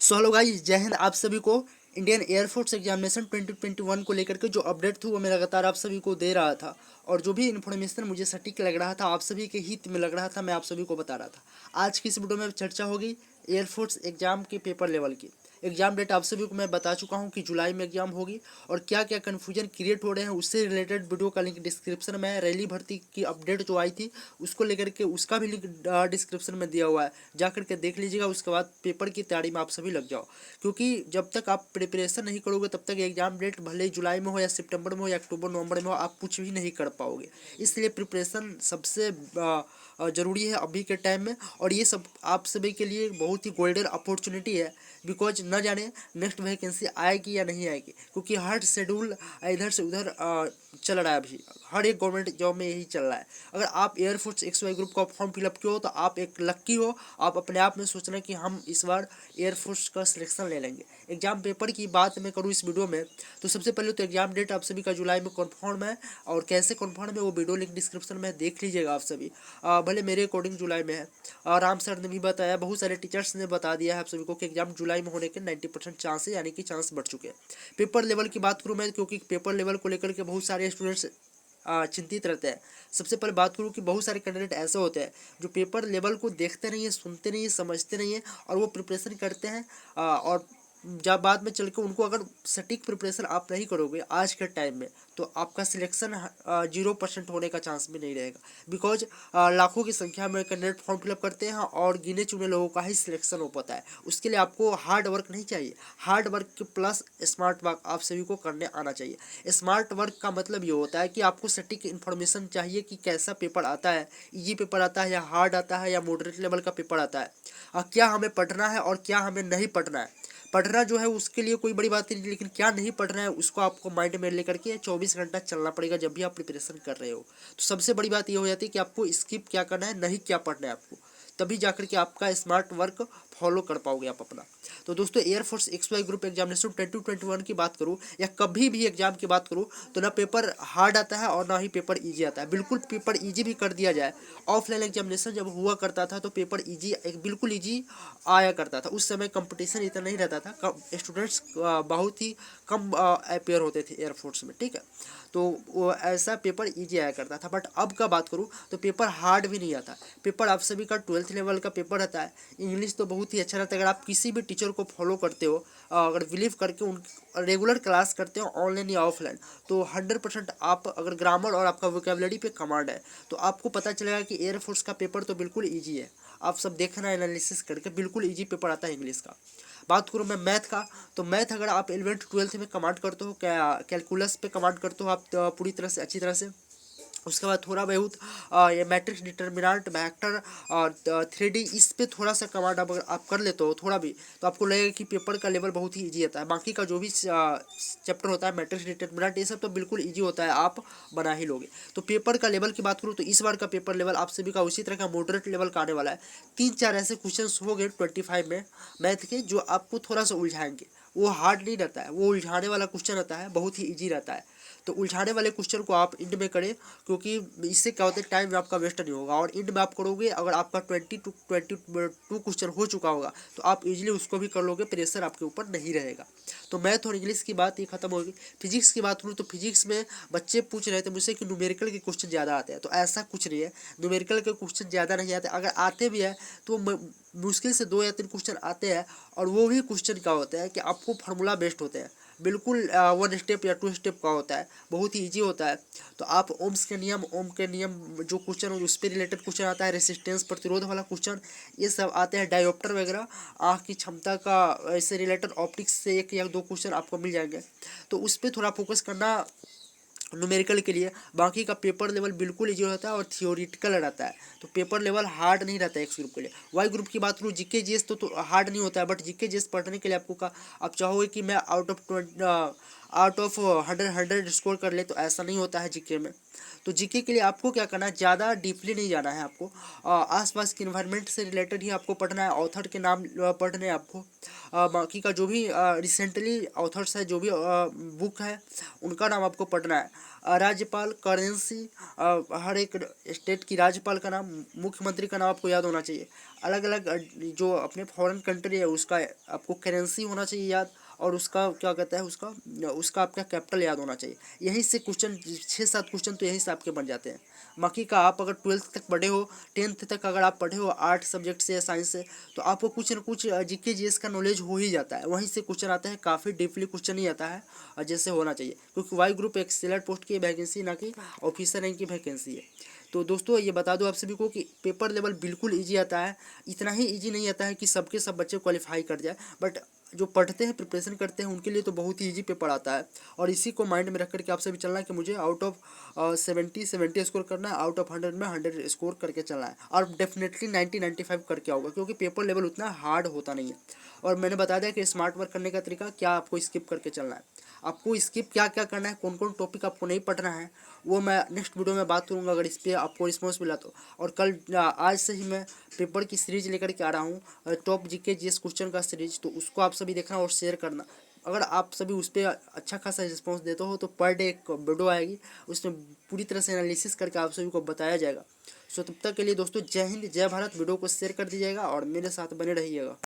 So hello guys, जय हिंद। आप सभी को इंडियन एयरफोर्स एग्जामिनेशन 2021 को लेकर के जो अपडेट थी वो मैं लगातार आप सभी को दे रहा था, और जो भी इन्फॉर्मेशन मुझे सटीक लग रहा था, आप सभी के हित में लग रहा था, मैं आप सभी को बता रहा था। आज की इस वीडियो में चर्चा होगी एयरफोर्स एग्जाम के पेपर लेवल की। एग्जाम डेट आप सभी को मैं बता चुका हूं कि जुलाई में एग्जाम होगी, और क्या क्या कन्फ्यूजन क्रिएट हो रहे हैं उससे रिलेटेड वीडियो का लिंक डिस्क्रिप्शन में है। रैली भर्ती की अपडेट जो आई थी उसको लेकर के उसका भी लिंक डिस्क्रिप्शन में दिया हुआ है, जा करके देख लीजिएगा। उसके बाद पेपर की तैयारी में आप सभी लग जाओ, क्योंकि जब तक आप प्रिपरेशन नहीं करोगे तब तक एग्जाम डेट भले ही जुलाई में हो या सितंबर में हो या अक्टूबर नवंबर में हो, आप कुछ भी नहीं कर पाओगे। इसलिए प्रिपरेशन सबसे ज़रूरी है अभी के टाइम में, और ये सब आप सभी के लिए बहुत ही गोल्डन अपॉर्चुनिटी है। बिकॉज न जाने नेक्स्ट वैकेंसी आएगी या नहीं आएगी, क्योंकि हर शेड्यूल इधर से उधर चल रहा है। अभी हर एक गवर्नमेंट जॉब में यही चल रहा है। अगर आप एयरफोर्स XY ग्रुप का फॉर्म फिलअप किए हो तो आप एक लक्की हो। आप अपने आप में सोचना कि हम इस बार एयरफोर्स का सिलेक्शन ले लेंगे। एग्जाम पेपर की बात मैं करूँ इस वीडियो में, तो सबसे पहले तो एग्जाम डेट आप सभी का जुलाई में कन्फर्म है, और कैसे कन्फर्म है वो वीडियो लिंक डिस्क्रिप्शन में देख लीजिएगा आप सभी। भले मेरे अकॉर्डिंग जुलाई में है, और राम सर ने भी बताया, बहुत सारे टीचर्स ने बता दिया है आप सभी को कि एग्जाम जुलाई में होने के 90% चांस है, यानी कि चांस बढ़ चुके हैं। पेपर लेवल की बात करूँ मैं, क्योंकि पेपर लेवल को लेकर के बहुत सारे स्टूडेंट्स चिंतित रहते हैं। सबसे पहले बात करूँ कि बहुत सारे कैंडिडेट ऐसे होते हैं जो पेपर लेवल को देखते नहीं है, सुनते नहीं है, समझते नहीं है, और वो प्रिपरेशन करते हैं। और जब बाद में चल के उनको अगर सटीक प्रिपरेशन आप नहीं करोगे आज के टाइम में, तो आपका सिलेक्शन 0% होने का चांस भी नहीं रहेगा। बिकॉज लाखों की संख्या में कैंडिडेट फॉर्म फिलअप करते हैं, और गिने चुने लोगों का ही सिलेक्शन हो पाता है। उसके लिए आपको हार्ड वर्क नहीं चाहिए, hard work plus smart work आप सभी को करने आना चाहिए। स्मार्ट वर्क का मतलब ये होता है कि आपको सटीक इन्फॉर्मेशन चाहिए कि कैसा पेपर आता है, इजी पेपर आता है या हार्ड आता है या मॉडरेट लेवल का पेपर आता है, क्या हमें पढ़ना है और क्या हमें नहीं पढ़ना है। पढ़ना जो है उसके लिए कोई बड़ी बात नहीं, लेकिन क्या नहीं पढ़ना है उसको आपको माइंड में लेकर के 24 घंटा चलना पड़ेगा जब भी आप प्रिपरेशन कर रहे हो। तो सबसे बड़ी बात ये हो जाती है कि आपको स्किप क्या करना है, नहीं क्या पढ़ना है आपको, तभी जाकर के आपका स्मार्ट वर्क फॉलो कर पाओगे आप अपना। तो दोस्तों, एयरफोर्स XY ग्रुप एग्जामिनेशन 2021 की बात करूँ या कभी भी एग्जाम की बात करूँ, तो ना पेपर हार्ड आता है और ना ही पेपर इजी आता है। बिल्कुल पेपर इजी भी कर दिया जाए। ऑफलाइन एग्जामिनेशन जब हुआ करता था तो पेपर इजी, एक बिल्कुल इजी आया करता था। उस समय कंपटीशन इतना नहीं रहता था, कम स्टूडेंट्स बहुत ही कम अपेयर होते थे एयरफोर्स में, ठीक है। तो वो ऐसा पेपर इजी आया करता था। बट अब का बात करूँ तो पेपर हार्ड भी नहीं आता। पेपर आप सभी का 12th लेवल का पेपर रहता है। इंग्लिश तो बहुत ही अच्छा रहता है। अगर आप किसी भी टीचर को फॉलो करते हो, अगर बिलीव करके उन रेगुलर क्लास करते हो ऑनलाइन या ऑफलाइन, तो 100% आप अगर ग्रामर और आपका वोकेबलरी पे कमांड है तो आपको पता चलेगा कि एयरफोर्स का पेपर तो बिल्कुल ईजी है। आप सब देखना एनालिसिस करके, बिल्कुल ईजी पेपर आता है इंग्लिश का। बात करूँ मैं मैथ का, तो मैथ अगर आप 11th 12th में कमांड करते हो, क्या कैलकुलस पे कमांड करते हो आप पूरी तरह से, अच्छी तरह से। उसके बाद थोड़ा बहुत ये मैट्रिक्स डिटर्मिनेंट वेक्टर और 3D, इस पे थोड़ा सा कमांड अगर आप कर लेते हो थोड़ा भी, तो आपको लगेगा कि पेपर का लेवल बहुत ही इजी आता है। बाकी का जो भी चैप्टर होता है, मैट्रिक्स डिटर्मिनेंट, ये सब तो बिल्कुल इजी होता है, आप बना ही लोगे। तो पेपर का लेवल की बात करूँ तो इस बार का पेपर लेवल आप सभी का उसी तरह का मॉडरेट लेवल का आने वाला है। 3-4 ऐसे क्वेश्चन हो गए 25 में मैथ के जो आपको थोड़ा सा उलझाएंगे। वो हार्ड नहीं रहता है, वो उलझाने वाला क्वेश्चन रहता है, बहुत ही ईजी रहता है। तो उलझाने वाले क्वेश्चन को आप इंड में करें, क्योंकि इससे क्या होता है, टाइम आपका वेस्ट नहीं होगा। और इंड में आप करोगे, अगर आपका 22 क्वेश्चन हो चुका होगा तो आप इजीली उसको भी कर लोगे, प्रेशर आपके ऊपर नहीं रहेगा। तो मैथ और इंग्लिश की बात ये खत्म होगी। फिजिक्स की बात करूँ तो फिजिक्स में बच्चे पूछ रहे थे मुझसे कि न्यूमेरिकल के क्वेश्चन ज़्यादा आते हैं, तो ऐसा कुछ नहीं है। न्यूमेरिकल के क्वेश्चन ज़्यादा नहीं आते, अगर आते भी हैं तो मुश्किल से 2 या 3 क्वेश्चन आते हैं, और वो भी क्वेश्चन क्या होता है कि आपको फार्मूला बेस्ड होते हैं, बिल्कुल 1 स्टेप या 2 स्टेप का होता है, बहुत ही ईजी होता है। तो आप ओम्स के नियम, ओम के नियम जो क्वेश्चन उस पर रिलेटेड क्वेश्चन आता है, रेसिस्टेंस प्रतिरोध वाला क्वेश्चन, ये सब आते हैं। डायोप्टर वगैरह, आँख की क्षमता का ऐसे रिलेटेड ऑप्टिक्स से 1 या 2 क्वेश्चन आपको मिल जाएंगे। तो उस पर थोड़ा फोकस करना न्यूमेरिकल के लिए। बाकी का पेपर लेवल बिल्कुल इजी रहता है और थियोरिटिकल रहता है, तो पेपर लेवल हार्ड नहीं रहता है एक्स ग्रुप के लिए। वाई ग्रुप की बात करूँ, जीके जीएस तो हार्ड नहीं होता है, बट जीके जीएस पढ़ने के लिए आपको का आप चाहोगे कि मैं out of out of 100 score कर ले, तो ऐसा नहीं होता है जीके में। तो जीके के लिए आपको क्या करना है, ज़्यादा डीपली नहीं जाना है आपको, आसपास के इन्वायरमेंट से रिलेटेड ही आपको पढ़ना है, ऑथर के नाम पढ़ने हैं आपको, बाकी का जो भी रिसेंटली ऑथर्स है, जो भी बुक है उनका नाम आपको पढ़ना है। राज्यपाल, करेंसी, हर एक स्टेट की राज्यपाल का नाम, मुख्यमंत्री का नाम आपको याद होना चाहिए। अलग अलग जो अपने फॉरेन कंट्री है उसका आपको करेंसी होना चाहिए याद, और उसका क्या कहता है, उसका उसका आपका कैपिटल याद होना चाहिए। यहीं से क्वेश्चन 6-7 क्वेश्चन तो यहीं से आपके बन जाते हैं। बाकी का आप अगर 12th तक पढ़े हो, 10th तक अगर आप पढ़े हो आर्ट सब्जेक्ट से या साइंस से, तो आपको कुछ न कुछ जीके जीएस का नॉलेज हो ही जाता है। वहीं से क्वेश्चन आता है, काफ़ी डीपली क्वेश्चन नहीं आता है, और जैसे होना चाहिए, क्योंकि वाई ग्रुप एक सिलेक्ट पोस्ट की वैकेंसी, ना कि ऑफिसर रैंक की वैकेंसी है। तो दोस्तों ये बता दो आप सभी को कि पेपर लेवल बिल्कुल ईजी आता है। इतना ही ईजी नहीं आता है कि सबके सब बच्चे क्वालिफाई कर जाए, बट जो पढ़ते हैं, प्रिपरेशन करते हैं, उनके लिए तो बहुत ही ईजी पेपर आता है। और इसी को माइंड में रख करके आपसे भी चलना है कि मुझे आउट ऑफ 70 स्कोर करना है, आउट ऑफ 100 में 100 स्कोर करके चलना है, और डेफिनेटली 90-95 करके आऊँगा, क्योंकि पेपर लेवल उतना हार्ड होता नहीं है। और मैंने बता दिया कि स्मार्ट वर्क करने का तरीका क्या, आपको स्किप करके चलना है। आपको स्किप क्या क्या करना है, कौन कौन टॉपिक आपको नहीं पढ़ना है, वो मैं नेक्स्ट वीडियो में बात करूँगा, अगर इस पर आपको रिस्पॉन्स मिला तो। और कल आज से ही मैं पेपर की सीरीज लेकर के आ रहा हूँ, टॉप जीके जीएस क्वेश्चन का सीरीज, तो उसको आप सभी देखना और शेयर करना। अगर आप सभी उस पर अच्छा खासा रिस्पॉन्स देते हो तो पर डे एक वीडियो आएगी, उसमें पूरी तरह से एनालिसिस करके आप सभी को बताया जाएगा। सो तब तक के लिए दोस्तों, जय हिंद, जय भारत। वीडियो को शेयर कर दीजिएगा और मेरे साथ बने रहिएगा।